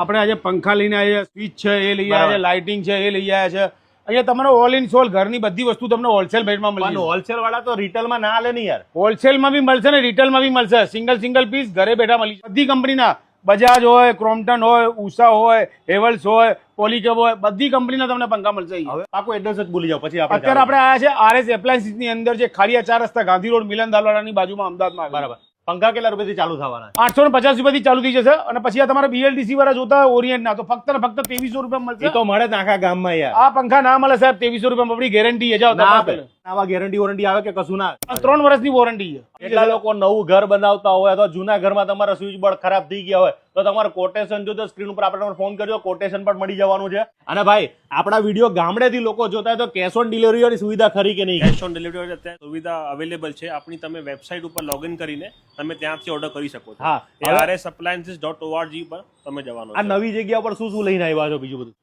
આપણે આજે પંખા લઈને આવ્યા, સ્વિચ છે એ લઈ આવ્યા, લાઇટિંગ છે એ લઈ આવ્યા છે. અહીંયા તમારો ઓલ ઇન સોલ ઘરની બધી વસ્તુ તમને હોલસેલ રેટમાં મળી જશે. હોલસેલ વાળા તો રિટેલમાં ના લે ને યાર. હોલસેલમાં બી મળશે ને રિટેલમાં બી મળશે. સિંગલ પીસ ઘરે બેઠા મળી જશે. બધી કંપનીના બજાજ હોય, ક્રોમ્પટન હોય, ઉષા હોય, હેવલ્સ હોય, પોલીકેબ હોય, બધી કંપનીના તમને પંખા મળશે. હવે આખું એડ્રેસ જ ભૂલી જાવ પછી અત્યારે આપણે આવ્યા છે આરએસ એપ્લાયન્સીસ ની અંદર, જે ખાડિયા 4 રસ્તા ગાંધી રોડ મિલન દાલવાડાની બાજુમાં અમદાવાદમાં. બરાબર. પંખા કેટલા રૂપિયાથી ચાલુ થવાના? 850 રૂપિયાથી ચાલુ થઈ જશે. અને પછી આ તમારે BLDC વાળા જોતા હોય ઓરિયન્ટ ના, તો ફક્ત ને ફક્ત 2300 રૂપિયા મળશે. એ તો મળે જ આખા ગામમાં યાર. આ પંખા ના મળે સાહેબ 2300 રૂપિયામાં. આપણી ગેરંટી છે. જાઓ આવા ગેરંટી વોરંટી આવે કે કશું ના? 3 વર્ષની વોરંટી છે. કેટલા લોકો નવું ઘર બનાવતા હોય અથવા જૂના ઘરમાં તમારા સ્વિચ બોર્ડ ખરાબ થઈ ગયા હોય તો તમારે કોટેશન જો તો સ્ક્રીન ઉપર આપણે ફોન કરજો, કોટેશન પણ મળી જવાનું છે. અને ભાઈ આપણા વિડીયો ગામડેથી લોકો જોતા હોય તો કેશ ઓન ડિલિવરીની સુવિધા ખરી કે નહીં? કેશ ઓન ડિલિવરી અત્યારે સુવિધા અવેલેબલ છે. આપણી તમે વેબસાઇટ ઉપર લોગિન કરીને તમે ત્યાંથી ઓર્ડર કરી શકો છો. હા, arsappliances.org પર તમે જવાનું. આ નવી જગ્યા પર શું લઈને આવ્યા છો? બીજું બધું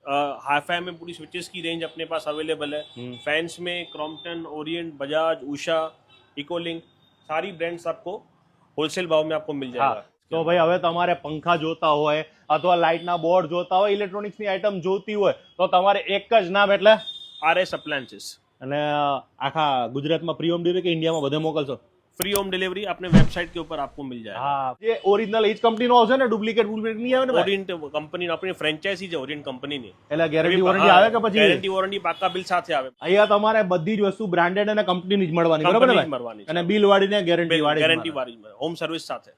हाई-फाई में पूरी स्विचेस की रेंज अपने पास अवेलेबल है. फैंस में क्रॉम्पटन, ओरिएंट, बजाज, उषा, इकोलिंक सारी ब्रांड्स आपको होलसेल भाव में आपको मिल जाएगा. તો ભાઈ હવે તમારે પંખા જોતા હોય અથવા લાઇટના બોર્ડ જોતા હોય, ઇલેક્ટ્રોનિક્સની આઇટમ જોતી હોય તો તમારે એક જ નામ એટલે RS Appliances. અને આખા ગુજરાતમાં ફ્રી હોમ ડિલિવરી કે ઇન્ડિયામાં બધે મોકલશો? फ्री होम डिलीवरी अपने वेबसाइट के ऊपर आपको मिल जाएगा. હા, જે ઓરિજિનલ એ જ કંપનીનો હશે ને? ડુપ્લિકેટ નહીં આવે ને? ઓરિએન્ટ કંપની આપણી ફ્રેન્ચાઇઝી છે ઓરિએન્ટ કંપનીની. એટલે ગેરંટી વોરંટી આવે કે પછી? ગેરંટી વોરંટી પાકા બિલ સાથે આવે. અહીંયા તમારે બધી જ વસ્તુ બ્રાન્ડેડ અને કંપનીની જ મળવાની, બરાબર ને? મળવાની અને બિલ વાળીને ગેરંટી વાળી હોમ સર્વિસ સાથે.